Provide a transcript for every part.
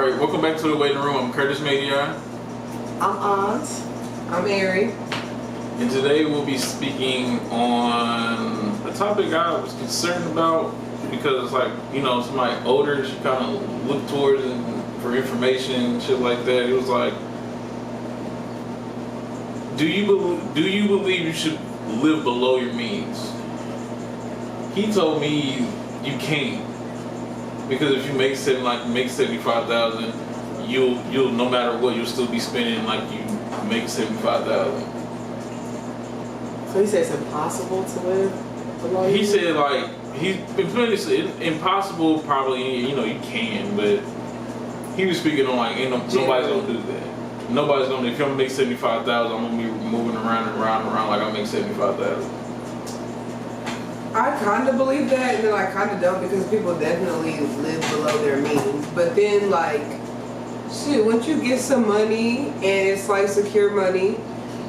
Alright, welcome back to the waiting room. I'm Curtis Metier. I'm Aunz. I'm Mary. And today we'll be speaking on a topic I was concerned about because, like, you know, somebody older, she kind of looked towards for information and shit like that. It was like, do you believe you should live below your means? He told me you can't, because if you make 75,000, you'll no matter what, you'll still be spending like you make 75,000. So he said it's impossible to live below. He said like he's impossible. Probably, you know, you can, but he was speaking on like nobody's gonna do that. Nobody's gonna. If I'm gonna make 75,000, I'm gonna be moving around and around like I make 75,000. I kind of believe that, and then I kind of don't, because people definitely live below their means. But then, like, shit, once you get some money and it's like secure money,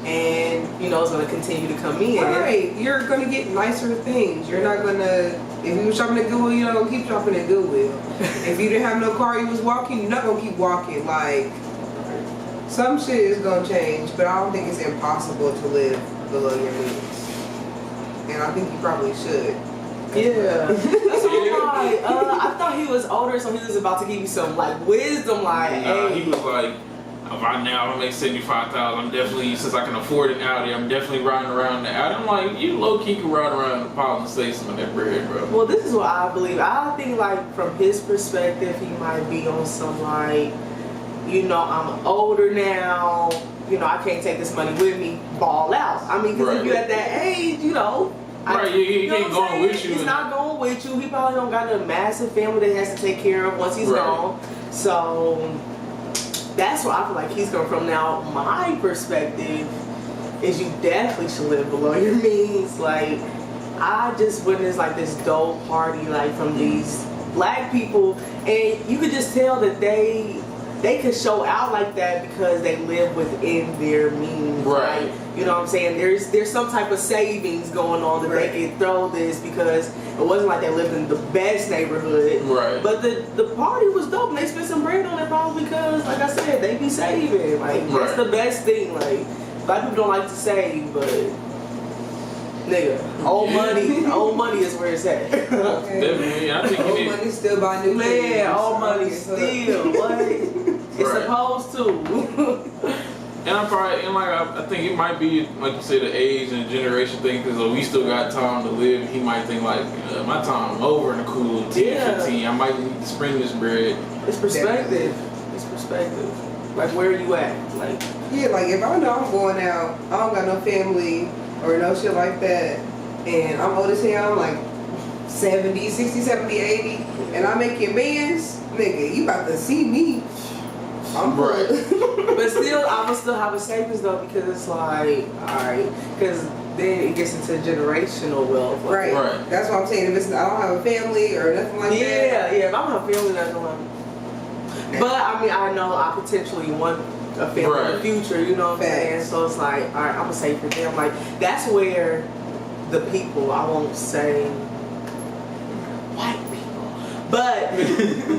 and you know it's gonna continue to come in. Right, you're gonna get nicer things. You're not gonna. If you were shopping at Goodwill, you're not gonna keep shopping at Goodwill. If you didn't have no car, you was walking, you're not gonna keep walking. Like, some shit is gonna change, but I don't think it's impossible to live below your means. And I think you probably should. Yeah. That's what I'm like. I thought he was older, so he was about to give you some like wisdom, like. Nah, hey. he was like, right now I'm gonna make 75,000. I'm definitely, since I can afford an Audi, I'm definitely riding around the Audi. I'm like, you low key can ride around the pile and save some of that bread, bro. Well, this is what I believe. I think like from his perspective, he might be on some like, you know, I'm older now. You know, I can't take this money with me. Ball out. I mean, because if you're at that age, you know. Right, he ain't going with you. He's not going with you. He probably don't got a massive family that he has to take care of once he's gone. So that's where I feel like he's coming from. Now, my perspective is you definitely should live below your means. Like, I just witnessed like this dope party like from these black people, and you could just tell that they could show out like that because they live within their means. Right. Like, you know what I'm saying? There's some type of savings going on that they can throw this, because it wasn't like they lived in the best neighborhood. Right. But the party was dope, and they spent some bread on it probably because, like I said, they be saving. Like, that's the best thing. Like, black people don't like to save, but nigga, old money is where it's at. Definitely. I think old money still buy new things. Man, old money still. What? It's supposed to. And I think it might be, like you said, the age and generation thing, because we still got time to live. He might think like, my time over in a cool 10, 15. I might need to spring this bread. It's perspective. It's perspective. Like, where are you at? Like, yeah, like if I know I'm going out, I don't got no family or no shit like that, and I'm old as hell, I'm like 60, 70, 80, and I'm making millions, nigga, you about to see me. I'm right. But still, I would still have a savings though, because it's like, alright, because then it gets into generational wealth. Like, right. That's what I'm saying. If it's, I don't have a family or nothing like that. Yeah, if I don't have a family, that's the one. But I mean, I know I potentially want a family in the future, you know what I'm saying? So it's like, alright, I'm gonna save for them. Like, that's where the people, I won't say white people, but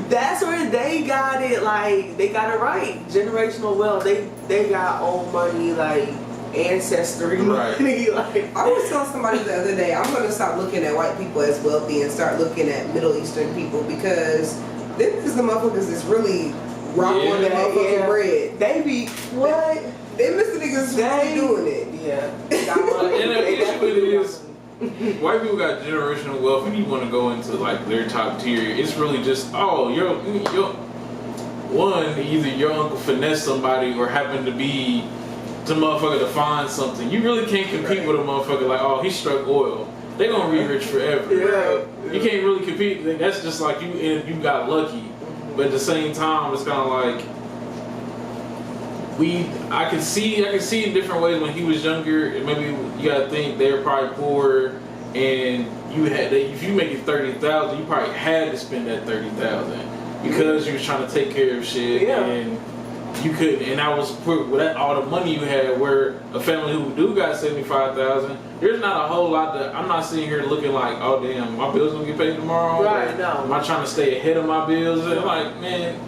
that's where they got it, like, they got it right. Generational wealth. They got old money, like, ancestry money. Like, I was telling somebody the other day, I'm gonna stop looking at white people as wealthy and start looking at Middle Eastern people, because this is the motherfuckers that's really rock on the motherfucking bread. They be what? They Mr. niggas really doing it. Yeah. And the issue with it is, white people got generational wealth, and you want to go into like their top tier. It's really just, oh, you're one, either your uncle finessed somebody or happened to be the motherfucker to find something. You really can't compete with a motherfucker like, oh, he struck oil. They gonna be rich forever. Yeah. You can't really compete. That's just like you got lucky. But at the same time, it's kind of like I can see in different ways when he was younger. Maybe you gotta think they're probably poor, and if you make it 30,000, you probably had to spend that 30,000 because you was trying to take care of shit, and you couldn't. And that was with all the money you had. Where a family who do got 75,000, there's not a whole lot that I'm not sitting here looking like, oh damn, my bills gonna get paid tomorrow. Right. No. Am I trying to stay ahead of my bills? And I'm like, man.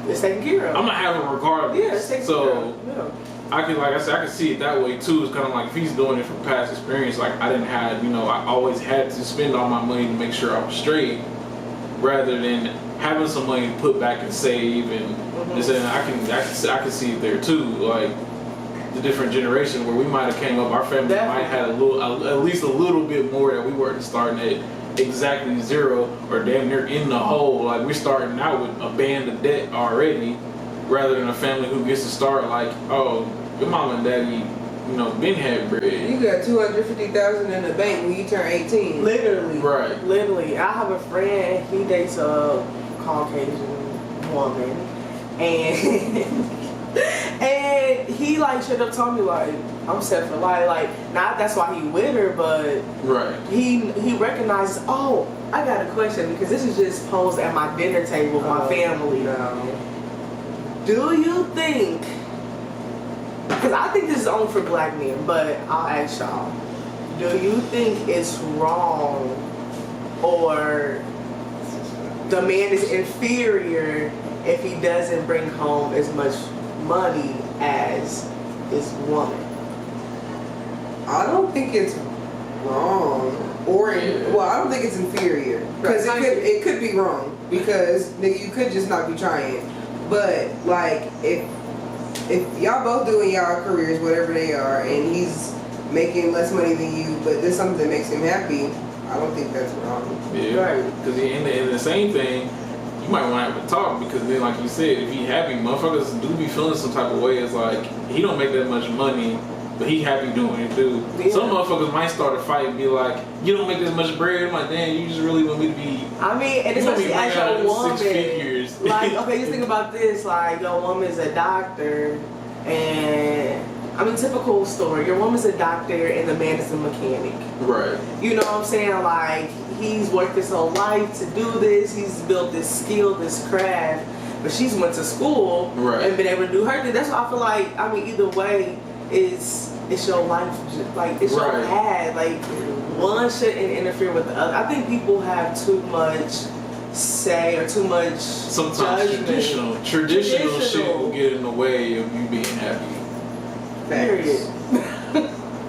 it's taken care of. I'm gonna have it regardless. Yeah, it's taken care of. Yeah. I can, like I said, I can see it that way too. It's kind of like if he's doing it from past experience. Like I didn't have, I always had to spend all my money to make sure I was straight, rather than having some money to put back and save and this. And I can see it there too. Like the different generation where we might have came up, our family might have had at least a little bit more that we weren't starting at exactly zero or damn near in the hole. Like we're starting out with a band of debt already, rather than a family who gets to start like, oh, your mom and daddy, been had bread. You got $250,000 in the bank when you turn 18. Literally. Right. Literally. I have a friend, he dates a Caucasian woman, and and he like straight up told me like, I'm set for life. Like, not that's why he with her, but he recognizes, oh, I got a question because this is just posed at my dinner table with my family. No. Do you think, because I think this is only for black men, but I'll ask y'all, do you think it's wrong or the man is inferior if he doesn't bring home as much money as his woman? I don't think it's wrong, I don't think it's inferior, because it could be wrong, because nigga, you could just not be trying. But like if y'all both doing y'all careers, whatever they are, and he's making less money than you, but there's something that makes him happy, I don't think that's wrong. Yeah, right. Because in the same thing, you might want to have a talk, because then, like you said, if he happy, motherfuckers do be feeling some type of way. It's like he don't make that much money, but he happy doing it too. Yeah. Some motherfuckers might start a fight and be like, you don't make this much bread. I'm like, damn, you just really want me to be. I mean, and especially as your woman. 6 figures. Like, okay, just think about this. Like, your woman's a doctor, and I mean, typical story. Your woman's a doctor, and the man is a mechanic. Right. You know what I'm saying? Like, he's worked his whole life to do this. He's built this skill, this craft. But she's went to school and been able to do her thing. That's why I feel like, I mean, either way, it's your life, like it's your path. Like one shouldn't interfere with the other. I think people have too much say or too much. Sometimes traditional shit will get in the way of you being happy. Period.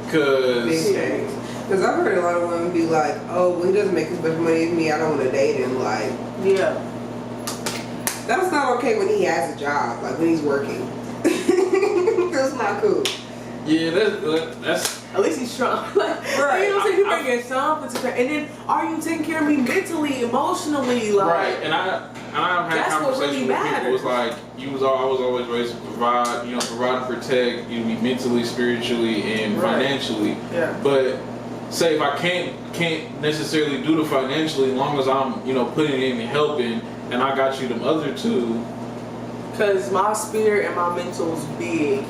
Because I've heard a lot of women be like, oh, well, he doesn't make as much money as me, I don't want to date him. Like, yeah, that's not okay when he has a job, like when he's working. That's not cool. Yeah, that's at least he's strong. Like, right. You know what I'm saying? You're bringing something to her. And then are you taking care of me mentally, emotionally? Like, right. And I've had conversations with people. It's like I was always raised to provide, provide and protect, be mentally, spiritually, and financially. Yeah. But say if I can't necessarily do the financially, as long as I'm putting in and helping, and I got you them other two. Because my spirit and my mental's big.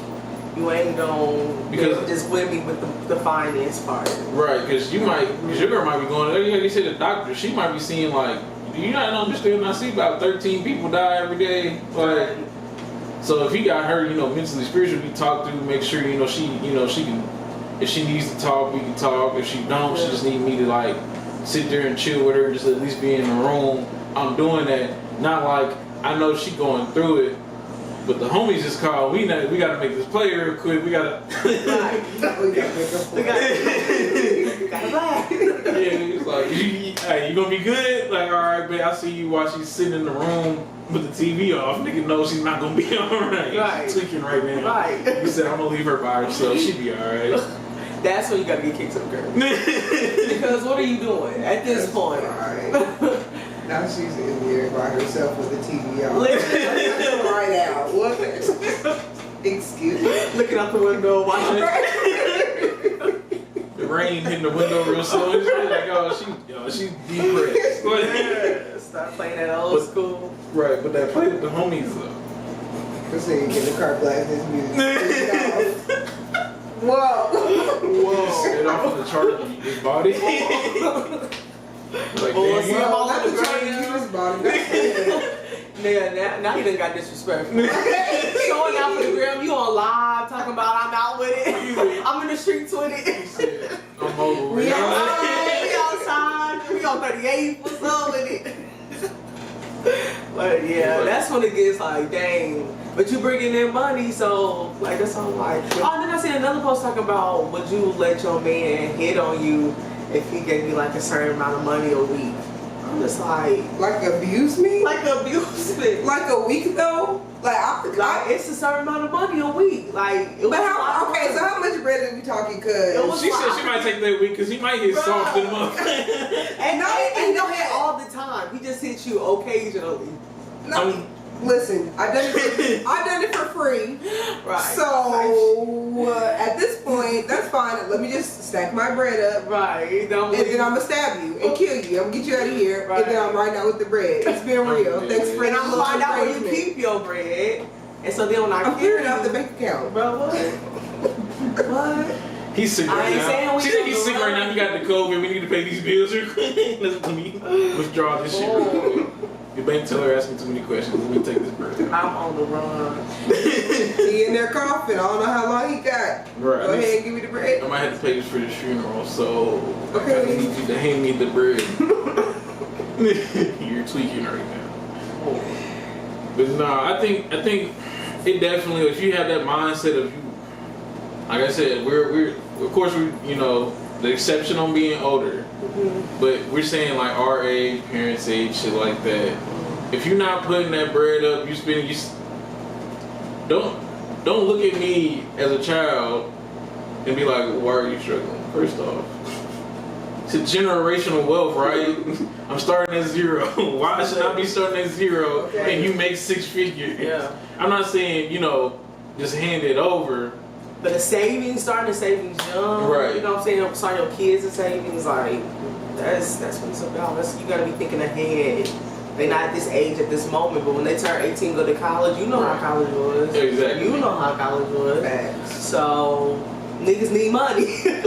You ain't gonna just with me with the finance part. Right, because your girl might be going, you said the doctor, she might be seeing like, do you not understand? I see about 13 people die every day. Like, so if he got her, mentally, spiritually, we talk through, make sure, she can, if she needs to talk, we can talk. If she don't, she just need me to like sit there and chill with her, just at least be in the room. I'm doing that, not like I know she going through it. But the homies just called. We gotta make this play real quick. We gotta. We gotta laugh. Yeah, he was like, "Hey, you gonna be good?" Like, all right, man. I see you while she's sitting in the room with the TV off. Nigga knows she's not gonna be all right. Right. She's tweaking right now. Right. You said I'm gonna leave her by herself. She'll be all right. That's when you gotta get kicked to the curb. Because what are you doing at this point? Right. Now she's in here by herself with the TV on. Right out. What? Excuse me. Looking out the window, watching the rain hitting the window real slow. It's like, oh, she's depressed. Yeah. Start playing that old school. Right, but that play with the homies though. Cause then you get the car blast this music. Whoa. Set off on the chart of his body. Like, see him all on the ground. Nigga, now he done got disrespectful. Showing out for the gram, you on live talking about I'm out with it. I'm in the streets with it. I'm over we outside. We on 38. What's up with it? Like, But yeah, that's when it gets like, dang. But you bringing in money, so like that's all like. Oh, and then I seen another post talking about would you let your man hit on you if he gave you like a certain amount of money a week? I'm just like abuse me? Like abuse me. Like a week though? Like it's a certain amount of money a week. Like but how? Okay, so how much bread are we talking? Cause she said she might take that week because he might hit soft in the month. and he don't hit all the time. He just hits you occasionally. No. Listen, I done it for free. Right. So at this point, that's fine. Let me just stack my bread up. Right. And then I'm gonna stab you and kill you. I'm gonna get you out of here. Right. And then I'm riding out with the bread. It's being real. Thanks for. And I'm gonna find out where you keep your bread. And so then when I'm clearing out the bank account, bro. What? He's sick right now. She said he's sick right now. He got the COVID. We need to pay these bills. Let me withdraw this shit. Your bank teller asking too many questions. Let me take this break. I'm on the run. He in there coughing. I don't know how long he got. Right. Go ahead and give me the bread. I might have to pay this for the funeral, so okay. I need you to hand me the bread. You're tweaking right now. But no, I think it definitely. If you have that mindset of you, like I said, we're of course you know the exception on being older. Mm-hmm. But we're saying like our age, parents' age, shit like that. If you're not putting that bread up, don't look at me as a child and be like, why are you struggling? First off, it's a generational wealth, right? I'm starting at zero. Why should I be starting at zero and you make 6 figures? Yeah. I'm not saying just hand it over. But the savings, starting the savings young, right? You know what I'm saying? Starting your kids in savings, like that's what it's about. You gotta be thinking ahead. They're not at this age at this moment, but when they turn 18, go to college. You know how college was. Exactly. You know how college was. Facts. So niggas need money.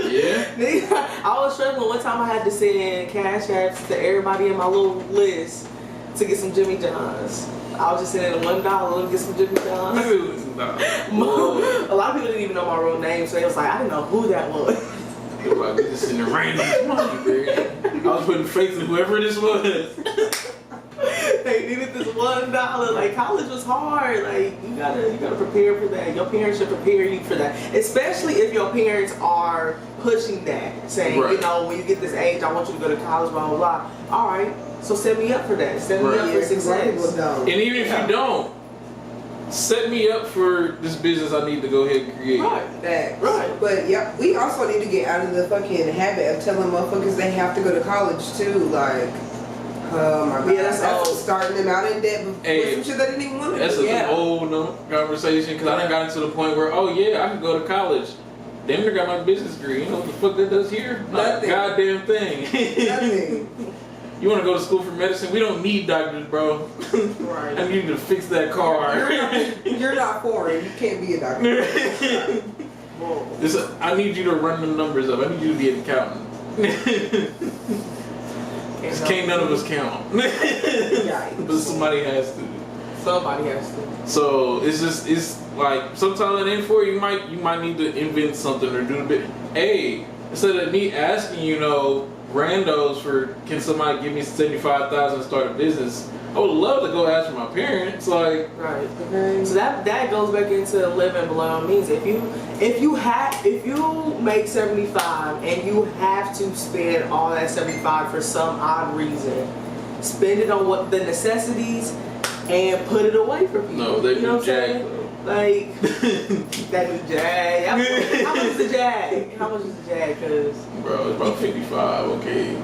Yeah. I was struggling one time. I had to send cash apps to everybody in my little list to get some Jimmy John's. I was just sending $1 to get some Jimmy John's. A lot of people didn't even know my real name, so they was like, I didn't know who that was. They were like, we just sitting there random money, I was putting faith in whoever this was. They needed this $1. Like college was hard. Like you gotta prepare for that. Your parents should prepare you for that, especially if your parents are pushing that, saying, when you get this age, I want you to go to college, blah blah blah. All right. So set me up for that. Set me up for success. And even if you don't, set me up for this business I need to go ahead and create. Right. But yeah, we also need to get out of the fucking habit of telling motherfuckers they have to go to college too. Like, oh my god, that's starting them out in debt with some shit they didn't even want to do. That's a whole conversation because I done gotten to the point where, I could go to college. Damn near got my business degree. You know what the fuck that does here? Not a goddamn thing. Nothing. You want to go to school for medicine? We don't need doctors, bro. Right. I need you to fix that car. You're not foreign. You can't be a doctor. I need you to run the numbers up. I need you to be an accountant. Can't none of us count. But somebody has to. Somebody has to. So it's like sometimes it ain't for you. You might need to invent something or do a bit. Hey, instead of me asking randos for can somebody give me $75,000 to start a business, I would love to go ask for my parents. Like so that goes back into living below means. If you make 75 and you have to spend all that 75 for some odd reason, spend it on what the necessities and put it away for people. No, they do Jag. Like that new Jag. How much is the Jag? How much is the Jag? Cause bro, it's about 55. Okay,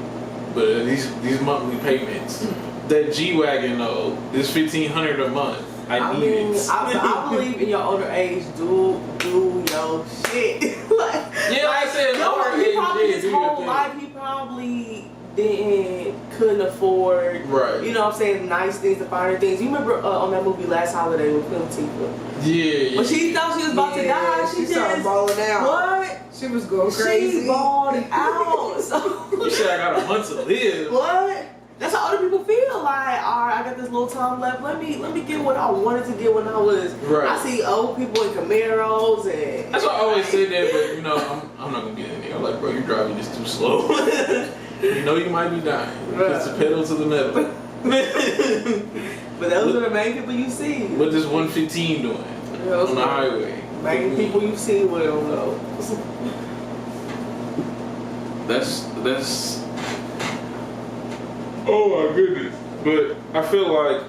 but these monthly payments. That G-Wagon though is $1,500 a month. I need it. I believe in your older age, do your shit. I said older age. He probably his whole life he probably couldn't afford. Right. You know what I'm saying? Nice things, the finer things. You remember on that movie Last Holiday with Queen Latifah? Yeah. When she thought she was about to die, she started balling out. What? She was going crazy. She balled out. So, you said I got a month to live. What? That's how other people feel. Like, all right, I got this little time left. Let me get what I wanted to get when I was. Right. I see old people in Camaros and. That's why I always say that, but I'm not gonna get in there. I'm like, bro, you're driving just too slow. You might be dying. It's the pedal to the metal. But those are the main people you see. What is 115 doing on the highway? Main people you see with them though. That's. Oh my goodness! But I feel like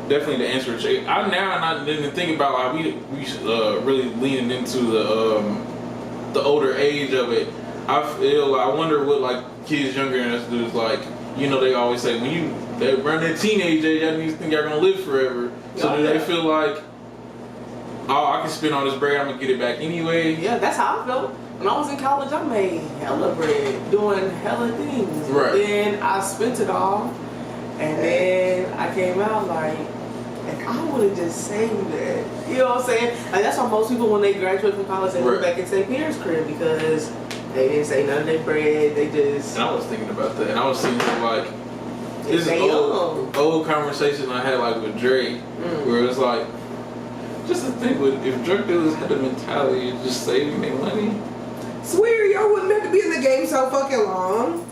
definitely the answer is I didn't think about like we really leaning into the older age of it. I wonder what like kids younger than us do is like. You know, they always say when they run their teenage age, that means you think you're gonna live forever. So do they feel like, oh, I can spend all this bread, I'm gonna get it back anyway? Yeah, that's how I felt. When I was in college, I made hella bread, doing hella things. Right. Then I spent it all, and then I came out like, if I would have just saved that, you know what I'm saying? Like that's why most people when they graduate from college, they go back and say parents' crib because they didn't say none of their bread. They just. And I was thinking about that, and I was thinking like, this is old conversation I had like with Dre, where it's like, just to think if drug dealers had the mentality of just saving their money. Swear y'all wouldn't have to be in the game so fucking long.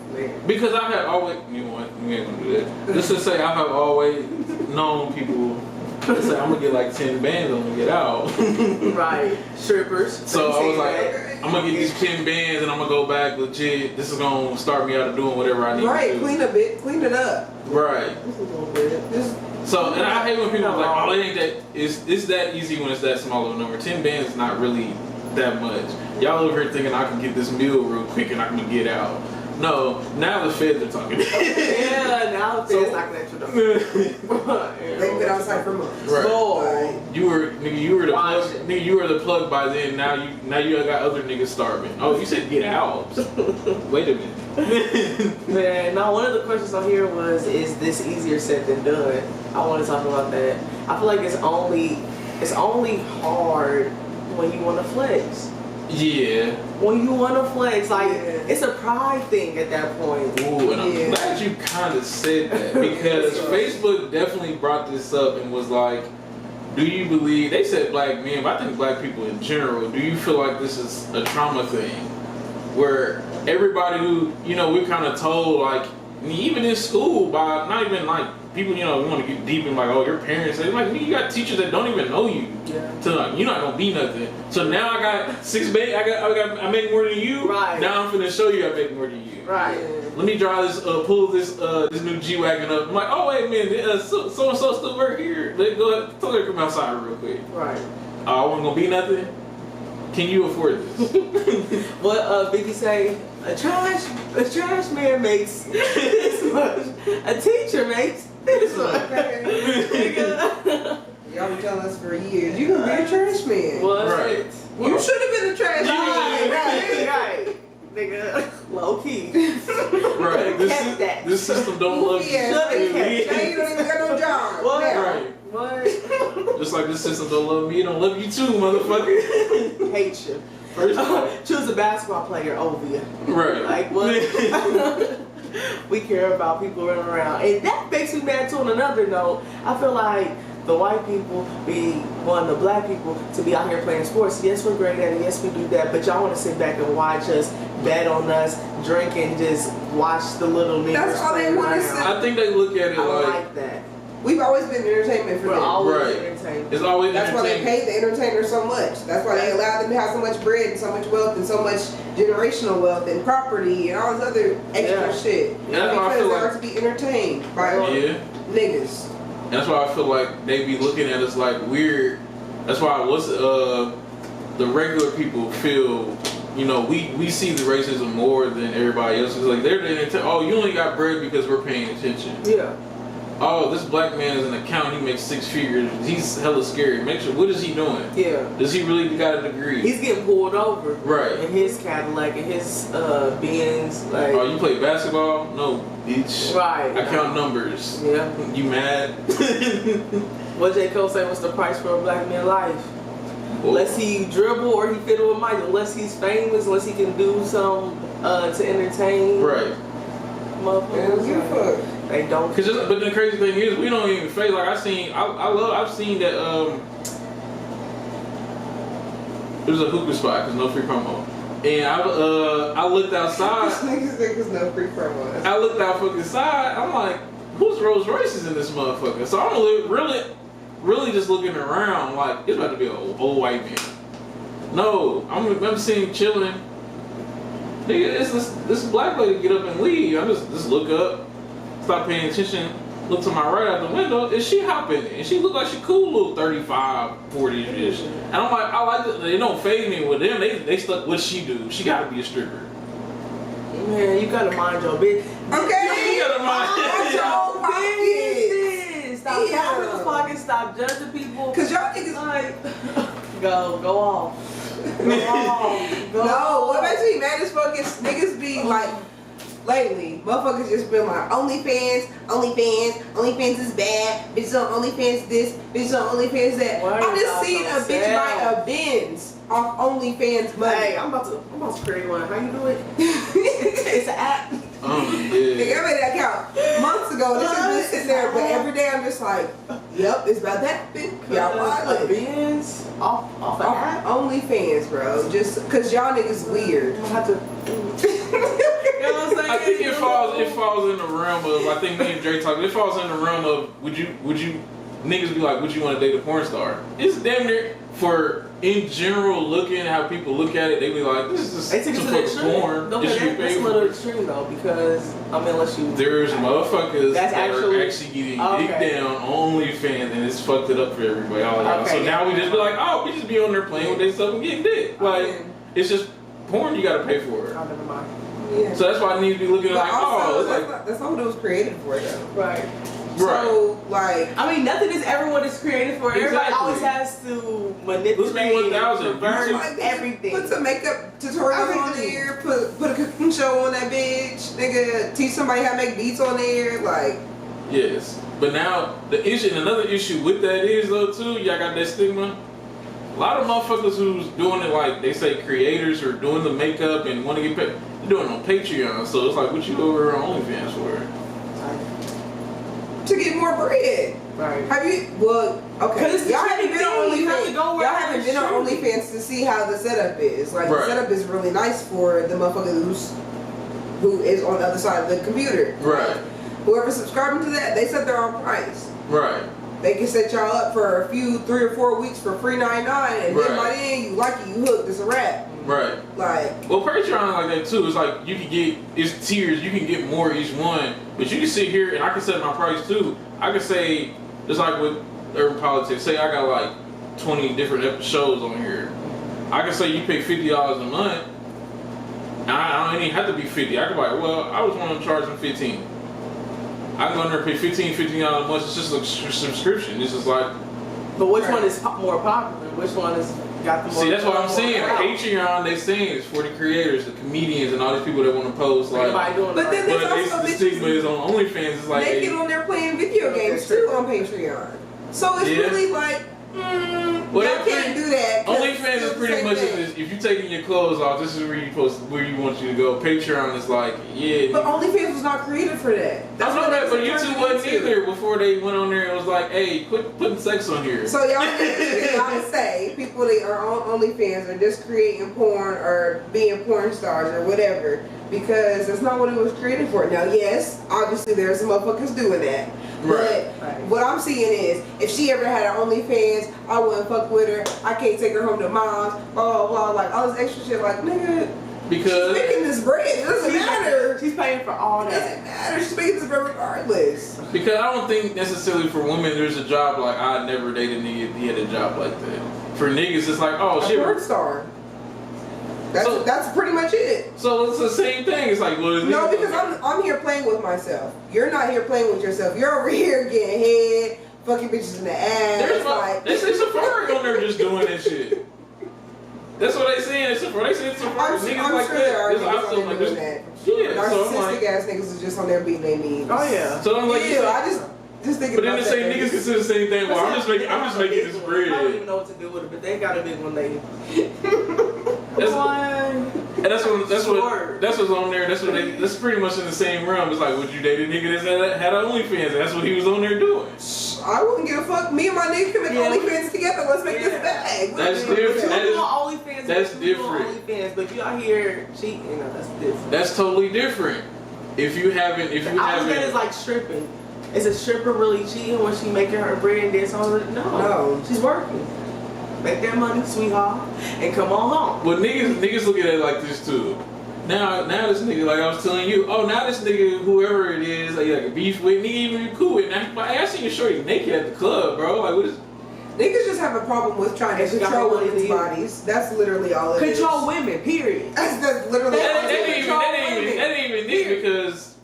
Because I have always, you know what, we ain't gonna do that. Let's just say I have always known people. Let's say I'm gonna get like 10 bands, I'm gonna get out. Right, strippers. So I was like, I'm gonna get these 10 bands and I'm gonna go back legit. This is gonna start me out of doing whatever I need to do. Right, clean it up. Right. This is a little bit. So, and I hate when people are like, oh, it ain't that, it's that easy when it's that small of a number. 10 bands is not really that much. Y'all over here thinking I can get this meal real quick and I can get out. No, now the feds are talking. Yeah, now the feds knocking at your door. They've been outside for months. Right. Boy. You were the plug. Nigga, you were the plug by then. Now you got other niggas starving. Oh, you said get out. Wait a minute. Man, now one of the questions on here was, is this easier said than done? I want to talk about that. I feel like it's only hard when you want to flex. Yeah. When you want to flex, like it's a pride thing at that point. Ooh, and I'm glad you kind of said that because Facebook definitely brought this up and was like, do you believe, they said black men, but I think black people in general, do you feel like this is a trauma thing? Where everybody who, you know, we're kind of told like, even in school by not even like people, you know, we want to get deep in like, oh, your parents, they're like, you got teachers that don't even know you. Yeah. So like, you're not gonna be nothing. So now I got 6 bands, I make more than you. Right. Now I'm finna show you I make more than you. Right. Let me drive this, pull this new G-Wagon up. I'm like, oh wait a minute, so and so still work here. Let go ahead, tell her to come outside real quick. Right. I wasn't gonna be nothing. Can you afford this? What Biggie say? A trash man makes this much. A teacher makes this much. Y'all been telling us for years. You can be a trash man. What? Right. You should have been a trash man. Right. Nigga, low key. Right. This system don't love you. Now you don't even got no job. What? Right. What? Just like this system don't love me, it don't love you too, motherfucker. Hate you. First of all. Choose a basketball player over you. Right. Like what? We care about people running around. And that makes me mad too on another note. I feel like the white people want the black people to be out here playing sports. Yes, we're great at it. Yes, we do that. But y'all want to sit back and watch us, bet on us, drink, and just watch the little niggas. That's all they want to see. I think they look at it like that. We've always been entertainment for them. Always entertainment. It's always That's why they pay the entertainers so much. That's why they allow them to have so much bread and so much wealth and so much generational wealth and property and all this other extra shit. Yeah, that's why I because feel they like, are to be entertained by niggas. And that's why I feel like they be looking at us like weird. That's why the regular people feel, you know, we see the racism more than everybody else. It's like oh, you only got bread because we're paying attention. Yeah. Oh, this black man is an accountant. He makes 6 figures. He's hella scary. Make sure. What is he doing? Yeah. Does he really got a degree? He's getting pulled over. Right. In his Cadillac and his Benz. Like. Oh, you play basketball? No, bitch. Right. I count numbers. Yeah. You mad? What J. Cole say? What's the price for a black man's life? Well, unless he dribble or he fiddle with Mike. Unless he's famous. Unless he can do some to entertain. Right. Motherfuckers. They don't. But the crazy thing is, we don't even face. Like I've seen that. There's a hookah spot because no free promo, and I looked outside. Niggas think there's no free promo. I looked out fucking side. I'm like, who's Rolls Royces in this motherfucker? So I'm really just looking around like it's about to be an old white man. No, I'm seeing chilling. Nigga, it's this black lady get up and leave. I just look up, stop paying attention, look to my right out the window, and she hopping, and she look like she cool little 35, 40-ish. And I'm like, I like it. They don't fade me with them. They stuck what she do. She gotta be a stripper. Man, you gotta mind your business. Okay. You gotta mind your pockets. Stop counting the pockets. Stop judging people. Cause y'all niggas like go off. No, what makes me mad as fuck is niggas be like, lately, motherfuckers just been like, OnlyFans is bad, bitches on OnlyFans this, bitches on OnlyFans that. I just seen a bitch buy a Benz off OnlyFans money. Hey, I'm about to create one. How you do it? It's an app. Nigga, I made that count months ago. This has been sitting there, but every day I'm just like, yep, it's about that bitch. Y'all like Benz off an app? OnlyFans, bro. Just cause y'all niggas weird. I have to. You know what I'm saying? I think it falls in the realm of, I think me and Dre talked, it falls in the realm of would you niggas be like, would you want to date a porn star? It's damn near for in general looking at how people look at it, they be like, this is they take it to the extreme. porn. Don't that's a little extreme though, because I mean unless you there's motherfuckers that are actually getting dick down on OnlyFans and it's fucked it up for everybody. So now we just be like, oh, we just be on there playing with their stuff and getting dick. Like it's just porn you gotta pay for it. Oh, never mind. Yeah. So that's why I need to be looking like, also, oh, that's not what it was created for though. Right. So, like, I mean, nothing is ever what it's created for. Exactly. Everybody always has to manipulate, pervert everything. Put some makeup tutorials on there. Put a cooking show on that bitch. Nigga, teach somebody how to make beats on there. Like, yes. But now the issue, and another issue with that is though too, y'all got that stigma. A lot of motherfuckers who's doing it like they say creators or doing the makeup and want to get paid, they're doing it on Patreon. So it's like, what you over on OnlyFans for? to get more bread. Right. Have you? Well, okay. Y'all haven't been on OnlyFans. Y'all haven't been on OnlyFans to see how the setup is. Like the setup is really nice for the motherfucker who is on the other side of the computer. Right. Whoever's subscribing to that, they set their own price. Right. They can set y'all up for a few 3 or 4 weeks for free $99, and then by then you like it, you hooked. It's a wrap. Right. Like. Well, Patreon like that too. It's like you can get it's tiers. You can get more each one, but you can sit here and I can set my price too. I can say just like with urban politics. Say I got like 20 different shows on here. I can say you pay $50 a month. And I don't even have to be 50. I can be like, well, I was wanting to charge them 15. I can go in there and pay $15 a month. It's just a subscription. This is like. But which one is more popular? Which one is got the more? See, that's what I'm saying. Patreon, they saying it's for the creators, the comedians, and all these people that want to post like. But then there's also the stigma is on OnlyFans. It's like they get on there playing video games too on Patreon. So it's really like. Y'all can't do that. OnlyFans is pretty much if you're taking your clothes off, this is where you want you to go. Patreon is like, yeah. But OnlyFans was not created for that. I know that, but YouTube wasn't either before they went on there and was like, hey, quit putting sex on here. So y'all say people that are on OnlyFans are just creating porn or being porn stars or whatever because that's not what it was created for. Now, yes, obviously there's some motherfuckers doing that. Right. But what I'm seeing is, if she ever had an OnlyFans, I wouldn't fuck with her. I can't take her home to mom's. Blah blah blah. Like all this extra shit. Like nigga, because she's making this bread. It doesn't matter. She's paying for all that. It doesn't matter. She's making this bread regardless. Because I don't think necessarily for women there's a job like I'd never date a nigga if he had a job like that. For niggas, it's like shit. A porn star. That's pretty much it. So it's the same thing. It's like, well, no, because I'm here playing with myself. You're not here playing with yourself. You're over here getting head, fucking bitches in the ass. There's Safari on there just doing that shit. That's what they saying. It's Safari. They say it's Safari. Niggas like sure that. there are niggas on there doing that. Yeah. Narcissistic ass niggas is just on there beating their knees. Oh yeah. So I'm like, I just thinking. But then the same niggas consider the same thing. Well, I'm just making this bread. I don't even know what to do with it, but they got a big one lady. And that's what's on there. That's pretty much in the same realm. It's like, would you date a nigga that had OnlyFans? And that's what he was on there doing. I wouldn't give a fuck. Me and my nigga can make OnlyFans together. Let's make this bag. That's different. That's different. OnlyFans, but you out here cheating, that's different. That's totally different. If you haven't, I look at it as like stripping. Is a stripper really cheating when she making her bread and dance all the No, she's working. Make that money, sweetheart, and come on home. But niggas look at it like this too. Now this nigga, like I was telling you, now this nigga, whoever it is, like a beef with, nigga even be cool with. Now, I seen your shorty naked at the club, bro. Like, what is? Niggas just have a problem with trying to control women's bodies. That's literally all it is. Control women, period. That's literally That ain't even nigga because,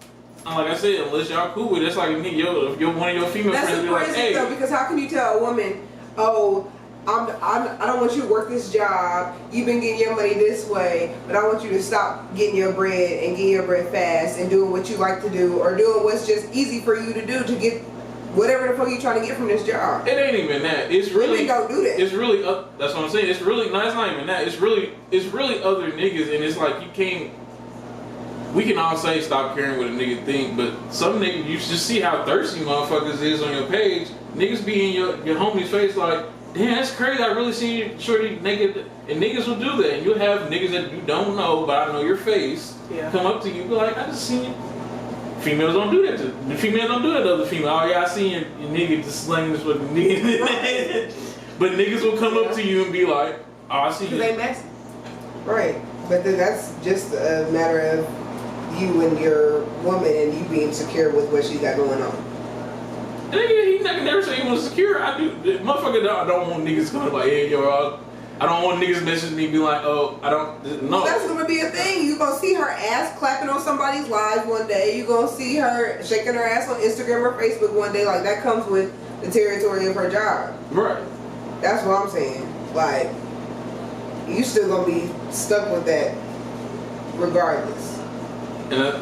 like I said, unless y'all cool with it, it's like a nigga, you're one of your female friends be like, hey. Though, because how can you tell a woman, oh, I don't want you to work this job. You've been getting your money this way, but I want you to stop getting your bread and getting your bread fast and doing what you like to do or doing what's just easy for you to do to get whatever the fuck you trying to get from this job. It ain't even that. It's really women don't do that. It's really that's what I'm saying. It's really no, it's not even that. It's really other niggas, and it's like you can't. We can all say stop caring what a nigga think, but some niggas, you just see how thirsty motherfuckers is on your page. Niggas be in your homie's face like, damn, that's crazy. I really seen you shorty naked, and niggas will do that. And you'll have niggas that you don't know, but I know your face, come up to you, be like, I just seen you. Females don't do that. The females don't do that to other females. Oh yeah, I seen your nigga just slang this with the nigga. But niggas will come up to you and be like, oh, I see you. They messy. Right, but then that's just a matter of you and your woman and you being secure with what she got going on. Nigga, he never say he was secure. I do. The motherfucker, I don't want niggas coming like, hey, yo, I don't want niggas messaging me be like, oh, I don't, no. Well, that's gonna be a thing. You gonna see her ass clapping on somebody's live one day. You gonna see her shaking her ass on Instagram or Facebook one day. Like, that comes with the territory of her job. Right. That's what I'm saying. Like, you still gonna be stuck with that regardless. And that's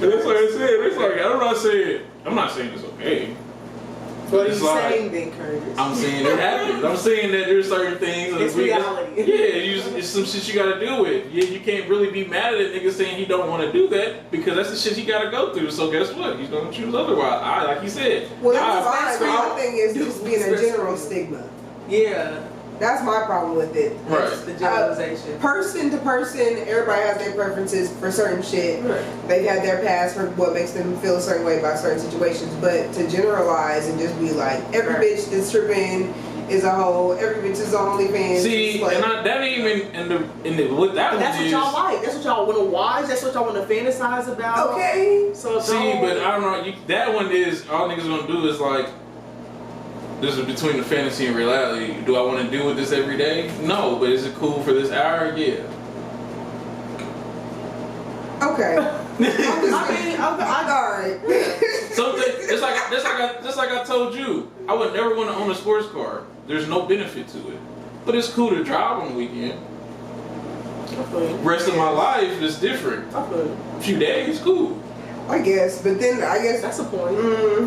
like I said. It's like I'm not saying it's okay. What are it's you like, saying then, Curtis? I'm saying it happens. I'm saying that there's certain things. It's reality. It's some shit you gotta deal with. Yeah, you can't really be mad at a nigga saying he don't want to do that because that's the shit he gotta go through. So guess what? He's gonna choose otherwise. Like you said. Well, that's fine. My thing is just being a general stigma. Yeah. That's my problem with it. Right. The generalization. Person to person, everybody has their preferences for certain shit. Right. They've had their past for what makes them feel a certain way about certain situations. But to generalize and just be like, every bitch that's tripping is a hoe, every bitch is on OnlyFans. See, like, and that ain't even in the what that that's one what is. y'all like. That's what y'all want to watch. That's what y'all want to fantasize about. Okay. So see, but I don't know. That one is all niggas gonna do is like. This is between the fantasy and reality. Do I want to deal with this every day? No, but is it cool for this hour? Yeah. Okay. Alright. Something just like I told you, I would never want to own a sports car. There's no benefit to it, but it's cool to drive on the weekend. Rest of my life is different. A few days, cool. I guess, but then I guess that's a point.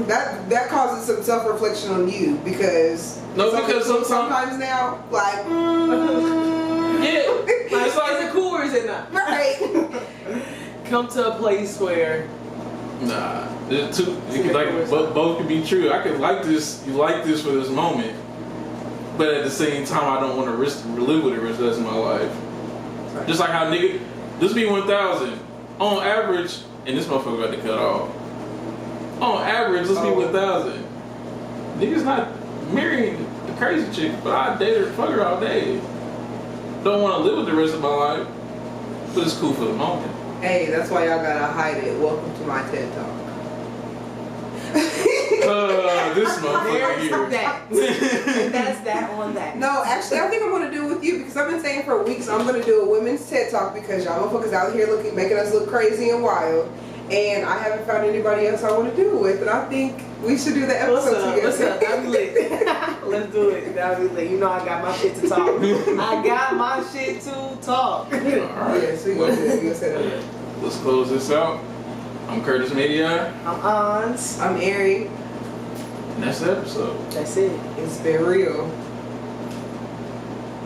That causes some self-reflection on you because sometimes now, like, yeah, it's like, is it cool or is it not? Right. Come to a place where there's two. Both can be true. I could like this. You like this for this moment, but at the same time, I don't want to live with it the rest of my life. Right. Just like how nigga, this be 1,000 on average. And this motherfucker got to cut off. On average, let's be 1,000. Niggas not marrying the crazy chick, but I date her, fuck her all day. Don't want to live with the rest of my life, but it's cool for the moment. Hey, that's why y'all gotta hide it. Welcome to my TED Talk. This motherfucker here. That's that on that. No, actually, I think I'm gonna do it with you because I've been saying for weeks I'm gonna do a women's TED Talk because y'all motherfuckers out here making us look crazy and wild, and I haven't found anybody else I want to do it with, and I think we should do the episode together. What's up? That'd be lit. Let's do it. That'd be lit. You know I got my shit to talk. I got my shit to talk. All right. Yeah, so you set it up. Let's close this out. I'm Curtis Metier. I'm Aunz. I'm Ari. And that's the episode. That's it. It's been real.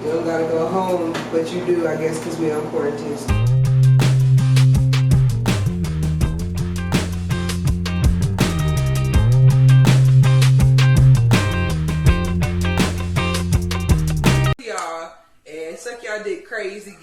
You don't gotta go home, but you do, I guess, because we on quarantine. Y'all, and suck y'all dick crazy.